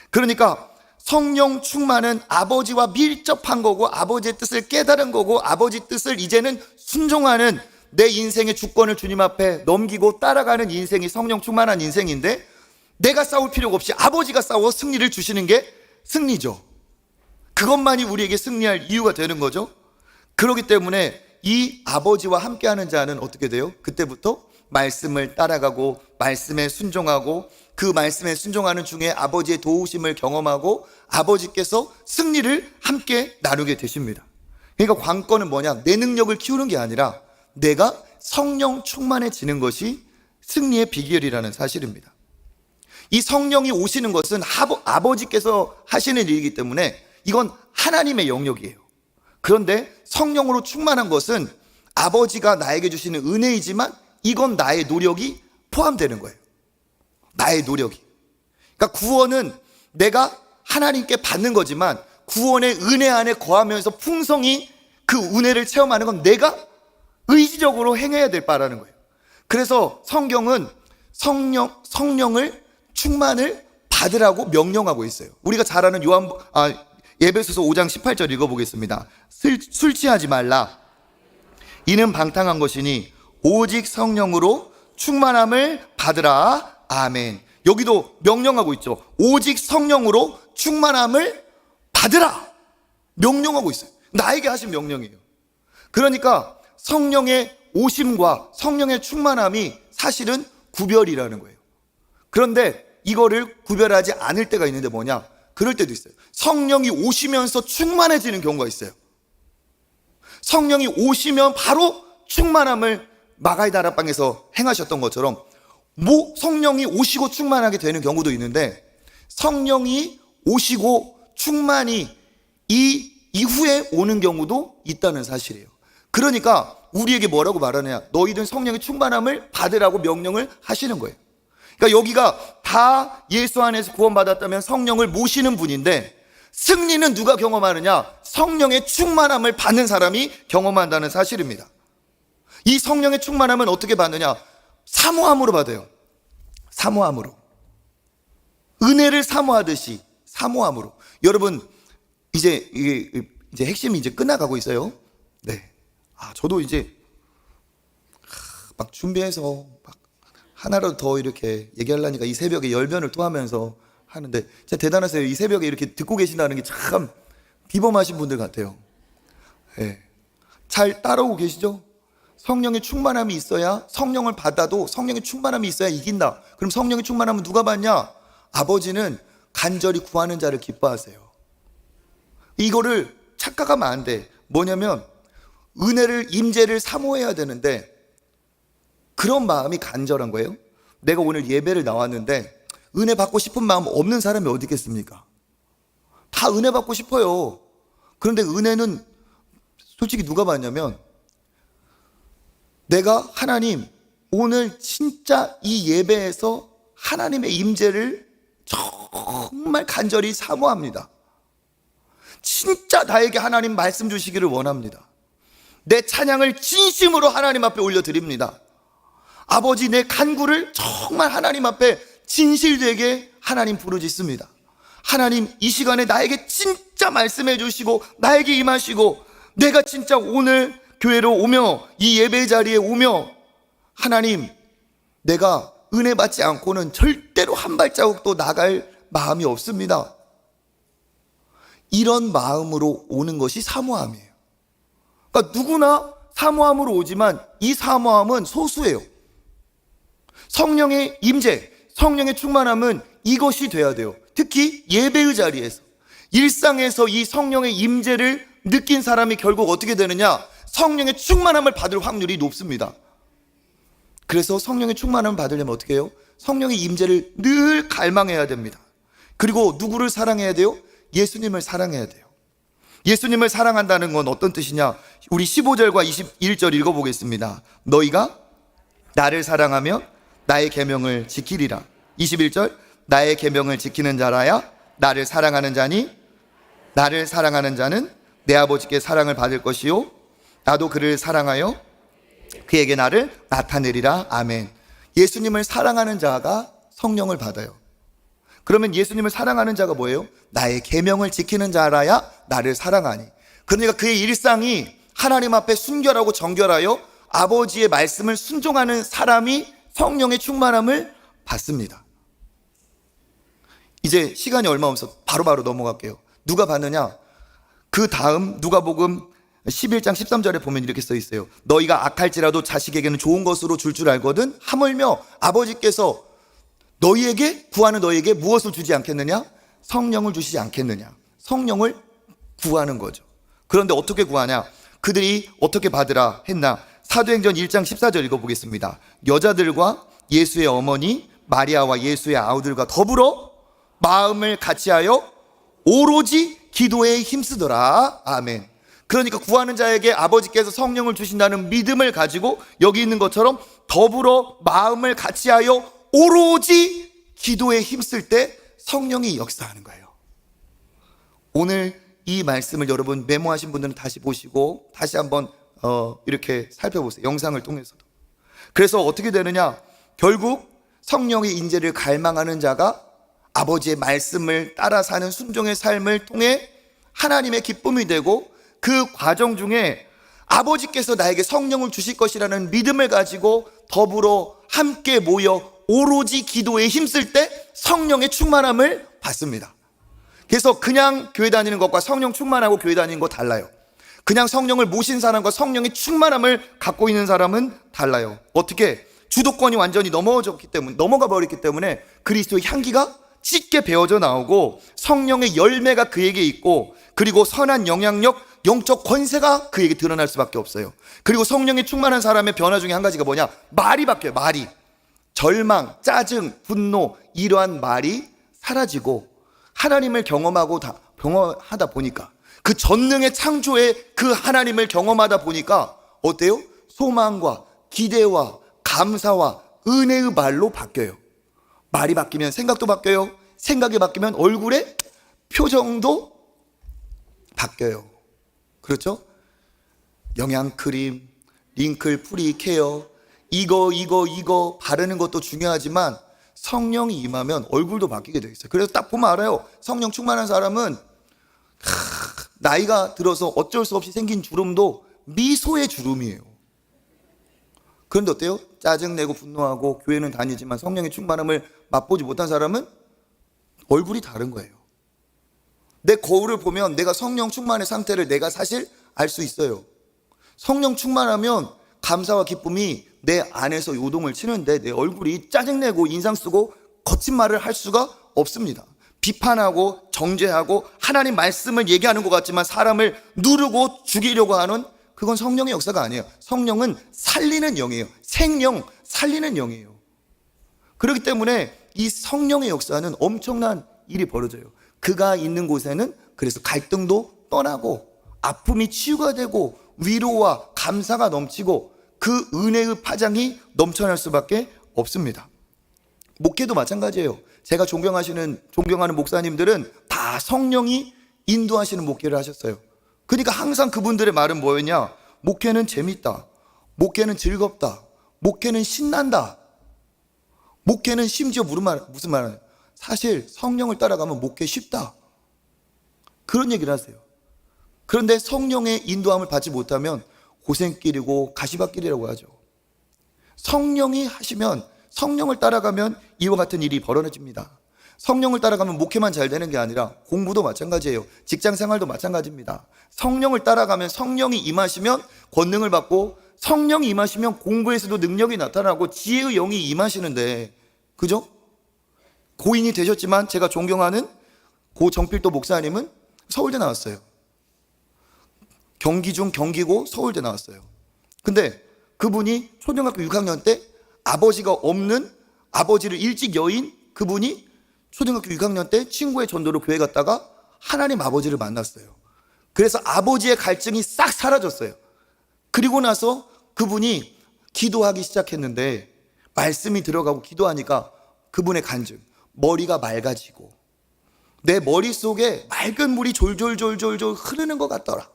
그러니까 성령 충만은 아버지와 밀접한 거고 아버지의 뜻을 깨달은 거고 아버지 뜻을 이제는 순종하는 내 인생의 주권을 주님 앞에 넘기고 따라가는 인생이 성령 충만한 인생인데 내가 싸울 필요가 없이 아버지가 싸워 승리를 주시는 게 승리죠. 그것만이 우리에게 승리할 이유가 되는 거죠. 그렇기 때문에 이 아버지와 함께하는 자는 어떻게 돼요? 그때부터 말씀을 따라가고 말씀에 순종하고 그 말씀에 순종하는 중에 아버지의 도우심을 경험하고 아버지께서 승리를 함께 나누게 되십니다. 그러니까 관건은 뭐냐? 내 능력을 키우는 게 아니라 내가 성령 충만해지는 것이 승리의 비결이라는 사실입니다. 이 성령이 오시는 것은 아버지께서 하시는 일이기 때문에 이건 하나님의 영역이에요. 그런데 성령으로 충만한 것은 아버지가 나에게 주시는 은혜이지만 이건 나의 노력이 포함되는 거예요. 나의 노력이. 그러니까 구원은 내가 하나님께 받는 거지만 구원의 은혜 안에 거하면서 풍성히 그 은혜를 체험하는 건 내가 의지적으로 행해야 될 바라는 거예요. 그래서 성경은 성령을 충만을 받으라고 명령하고 있어요. 우리가 잘 아는 에베소서 5장 18절 읽어보겠습니다. 술 취하지 말라. 이는 방탕한 것이니 오직 성령으로 충만함을 받으라. 아멘. 여기도 명령하고 있죠. 오직 성령으로 충만함을 받으라. 명령하고 있어요. 나에게 하신 명령이에요. 그러니까 성령의 오심과 성령의 충만함이 사실은 구별이라는 거예요. 그런데 이거를 구별하지 않을 때가 있는데 뭐냐? 그럴 때도 있어요. 성령이 오시면서 충만해지는 경우가 있어요. 성령이 오시면 바로 충만함을 마가의 다락방에서 행하셨던 것처럼 성령이 오시고 충만하게 되는 경우도 있는데 성령이 오시고 충만이 이 이후에 오는 경우도 있다는 사실이에요. 그러니까 우리에게 뭐라고 말하느냐? 너희들 성령의 충만함을 받으라고 명령을 하시는 거예요. 그러니까 여기가 다 예수 안에서 구원받았다면 성령을 모시는 분인데 승리는 누가 경험하느냐? 성령의 충만함을 받는 사람이 경험한다는 사실입니다. 이 성령의 충만함은 어떻게 받느냐? 사모함으로 받아요. 사모함으로. 은혜를 사모하듯이 사모함으로. 여러분, 이제 핵심이 이제 끝나가고 있어요. 네. 저도 이제 막 준비해서 막 하나라도 더 이렇게 얘기하려니까 이 새벽에 열변을 토하면서 하는데 진짜 대단하세요. 이 새벽에 이렇게 듣고 계신다는 게 참 비범하신 분들 같아요. 네. 잘 따라오고 계시죠? 성령의 충만함이 있어야, 성령을 받아도 성령의 충만함이 있어야 이긴다. 그럼 성령의 충만함은 누가 받냐? 아버지는 간절히 구하는 자를 기뻐하세요. 이거를 착각하면 안 돼. 뭐냐면 은혜를, 임재를 사모해야 되는데 그런 마음이 간절한 거예요. 내가 오늘 예배를 나왔는데 은혜 받고 싶은 마음 없는 사람이 어디 있겠습니까? 다 은혜 받고 싶어요. 그런데 은혜는 솔직히 누가 받냐면, 내가 하나님 오늘 진짜 이 예배에서 하나님의 임재를 정말 간절히 사모합니다. 진짜 나에게 하나님 말씀 주시기를 원합니다. 내 찬양을 진심으로 하나님 앞에 올려드립니다. 아버지, 내 간구를 정말 하나님 앞에 진실되게 하나님 부르짖습니다. 하나님, 이 시간에 나에게 진짜 말씀해 주시고 나에게 임하시고, 내가 진짜 오늘 교회로 오며 이 예배 자리에 오며 하나님, 내가 은혜 받지 않고는 절대로 한 발자국도 나갈 마음이 없습니다. 이런 마음으로 오는 것이 사모함이에요. 그러니까 누구나 사모함으로 오지만 이 사모함은 소수예요. 성령의 임재, 성령의 충만함은 이것이 돼야 돼요. 특히 예배의 자리에서, 일상에서 이 성령의 임재를 느낀 사람이 결국 어떻게 되느냐? 성령의 충만함을 받을 확률이 높습니다. 그래서 성령의 충만함을 받으려면 어떻게 해요? 성령의 임재를 늘 갈망해야 됩니다. 그리고 누구를 사랑해야 돼요? 예수님을 사랑해야 돼요. 예수님을 사랑한다는 건 어떤 뜻이냐? 우리 15절과 21절 읽어보겠습니다. 너희가 나를 사랑하면 나의 계명을 지키리라. 21절, 나의 계명을 지키는 자라야 나를 사랑하는 자니, 나를 사랑하는 자는 내 아버지께 사랑을 받을 것이요 나도 그를 사랑하여 그에게 나를 나타내리라. 아멘. 예수님을 사랑하는 자가 성령을 받아요. 그러면 예수님을 사랑하는 자가 뭐예요? 나의 계명을 지키는 자라야 나를 사랑하니. 그러니까 그의 일상이 하나님 앞에 순결하고 정결하여 아버지의 말씀을 순종하는 사람이 성령의 충만함을 받습니다. 이제 시간이 얼마 없어서 바로바로 넘어갈게요. 누가 받느냐? 그 다음 누가복음 11장 13절에 보면 이렇게 써 있어요. 너희가 악할지라도 자식에게는 좋은 것으로 줄 알거든 하물며 아버지께서 너희에게, 구하는 너희에게 무엇을 주지 않겠느냐? 성령을 주시지 않겠느냐? 성령을 구하는 거죠. 그런데 어떻게 구하냐? 그들이 어떻게 받으라 했나? 사도행전 1장 14절 읽어보겠습니다. 여자들과 예수의 어머니 마리아와 예수의 아우들과 더불어 마음을 같이하여 오로지 기도에 힘쓰더라. 아멘. 그러니까 구하는 자에게 아버지께서 성령을 주신다는 믿음을 가지고 여기 있는 것처럼 더불어 마음을 같이하여 오로지 기도에 힘쓸 때 성령이 역사하는 거예요. 오늘 이 말씀을 여러분 메모하신 분들은 다시 보시고 다시 한번 이렇게 살펴보세요. 영상을 통해서도. 그래서 어떻게 되느냐? 결국 성령의 인재를 갈망하는 자가 아버지의 말씀을 따라 사는 순종의 삶을 통해 하나님의 기쁨이 되고, 그 과정 중에 아버지께서 나에게 성령을 주실 것이라는 믿음을 가지고 더불어 함께 모여 오로지 기도에 힘쓸 때 성령의 충만함을 받습니다. 그래서 그냥 교회 다니는 것과 성령 충만하고 교회 다니는 거 달라요. 그냥 성령을 모신 사람과 성령의 충만함을 갖고 있는 사람은 달라요. 어떻게? 주도권이 완전히 넘어가 버렸기 때문에 그리스도의 향기가 짙게 배어져 나오고 성령의 열매가 그에게 있고, 그리고 선한 영향력, 영적 권세가 그에게 드러날 수밖에 없어요. 그리고 성령의 충만한 사람의 변화 중에 한 가지가 뭐냐? 말이 바뀌어요. 말이. 절망, 짜증, 분노, 이러한 말이 사라지고 하나님을 경험하다 보니까, 그 전능의 창조의 그 하나님을 경험하다 보니까 어때요? 소망과 기대와 감사와 은혜의 말로 바뀌어요. 말이 바뀌면 생각도 바뀌어요. 생각이 바뀌면 얼굴에 표정도 바뀌어요. 그렇죠? 영양크림, 링클 프리 케어, 이거 바르는 것도 중요하지만 성령이 임하면 얼굴도 바뀌게 돼 있어요. 그래서 딱 보면 알아요. 성령 충만한 사람은 나이가 들어서 어쩔 수 없이 생긴 주름도 미소의 주름이에요. 그런데 어때요? 짜증내고 분노하고 교회는 다니지만 성령의 충만함을 맛보지 못한 사람은 얼굴이 다른 거예요. 내 거울을 보면 내가 성령 충만의 상태를 내가 사실 알 수 있어요. 성령 충만하면 감사와 기쁨이 내 안에서 요동을 치는데 내 얼굴이 짜증내고 인상 쓰고 거친 말을 할 수가 없습니다. 비판하고 정죄하고 하나님 말씀을 얘기하는 것 같지만 사람을 누르고 죽이려고 하는, 그건 성령의 역사가 아니에요. 성령은 살리는 영이에요. 생명 살리는 영이에요. 그렇기 때문에 이 성령의 역사는 엄청난 일이 벌어져요. 그가 있는 곳에는 그래서 갈등도 떠나고 아픔이 치유가 되고 위로와 감사가 넘치고 그 은혜의 파장이 넘쳐날 수밖에 없습니다. 목회도 마찬가지예요. 제가 존경하는 목사님들은 다 성령이 인도하시는 목회를 하셨어요. 그러니까 항상 그분들의 말은 뭐였냐? 목회는 재밌다. 목회는 즐겁다. 목회는 신난다. 목회는 심지어 무슨 말이에요? 사실 성령을 따라가면 목회 쉽다. 그런 얘기를 하세요. 그런데 성령의 인도함을 받지 못하면 고생길이고 가시밭길이라고 하죠. 성령이 하시면, 성령을 따라가면 이와 같은 일이 벌어집니다. 성령을 따라가면 목회만 잘 되는 게 아니라 공부도 마찬가지예요. 직장 생활도 마찬가지입니다. 성령을 따라가면 성령이 임하시면 권능을 받고, 성령이 임하시면 공부에서도 능력이 나타나고 지혜의 영이 임하시는데, 그죠? 고인이 되셨지만 제가 존경하는 고 정필도 목사님은 서울대 나왔어요. 경기 중 경기고 서울대 나왔어요. 근데 그분이 초등학교 6학년 때 아버지가 없는, 아버지를 일찍 여인 그분이 초등학교 6학년 때 친구의 전도로 교회 갔다가 하나님 아버지를 만났어요. 그래서 아버지의 갈증이 싹 사라졌어요. 그리고 나서 그분이 기도하기 시작했는데 말씀이 들어가고 기도하니까 그분의 간증, 머리가 맑아지고 내 머릿속에 맑은 물이 졸졸졸졸 흐르는 것 같더라.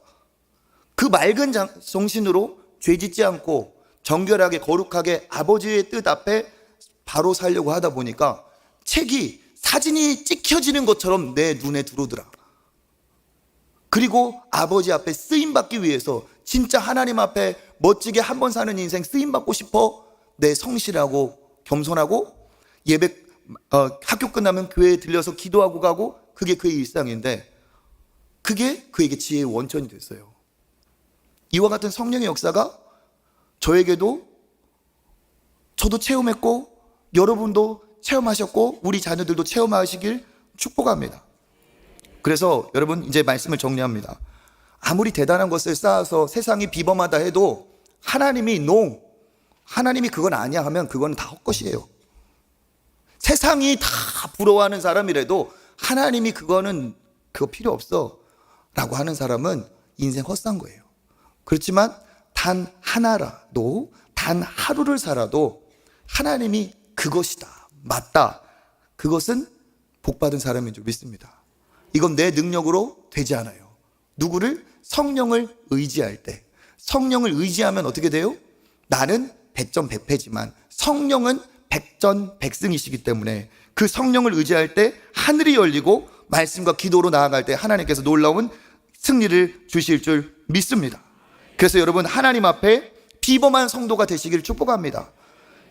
그 맑은 정신으로 죄짓지 않고 정결하게 거룩하게 아버지의 뜻 앞에 바로 살려고 하다 보니까 책이 사진이 찍혀지는 것처럼 내 눈에 들어오더라. 그리고 아버지 앞에 쓰임받기 위해서 진짜 하나님 앞에 멋지게 한번 사는 인생 쓰임받고 싶어 내 성실하고 겸손하고 학교 끝나면 교회에 들려서 기도하고 가고, 그게 그의 일상인데 그게 그에게 지혜의 원천이 됐어요. 이와 같은 성령의 역사가 저에게도, 저도 체험했고 여러분도 체험하셨고 우리 자녀들도 체험하시길 축복합니다. 그래서 여러분, 이제 말씀을 정리합니다. 아무리 대단한 것을 쌓아서 세상이 비범하다 해도 하나님이 하나님이 그건 아니야 하면 그건 다 헛것이에요. 세상이 다 부러워하는 사람이라도 하나님이 그거 필요 없어 라고 하는 사람은 인생 헛산 거예요. 그렇지만 단 하나라도, 단 하루를 살아도 하나님이 그것이다, 맞다, 그것은 복받은 사람인 줄 믿습니다. 이건 내 능력으로 되지 않아요. 누구를? 성령을 의지할 때. 성령을 의지하면 어떻게 돼요? 나는 백전백패지만 성령은 백전백승이시기 때문에 그 성령을 의지할 때 하늘이 열리고 말씀과 기도로 나아갈 때 하나님께서 놀라운 승리를 주실 줄 믿습니다. 그래서 여러분, 하나님 앞에 비범한 성도가 되시기를 축복합니다.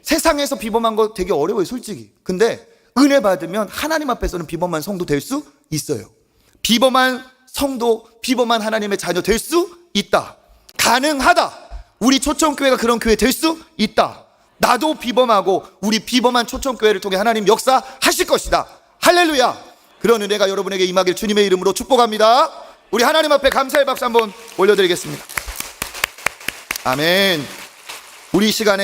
세상에서 비범한 거 되게 어려워요, 솔직히. 근데 은혜 받으면 하나님 앞에서는 비범한 성도 될 수 있어요. 비범한 성도, 비범한 하나님의 자녀 될 수 있다. 가능하다. 우리 초청교회가 그런 교회 될 수 있다. 나도 비범하고 우리 비범한 초청교회를 통해 하나님 역사하실 것이다. 할렐루야. 그런 은혜가 여러분에게 임하길 주님의 이름으로 축복합니다. 우리 하나님 앞에 감사의 박수 한번 올려드리겠습니다. 아멘. 우리 시간에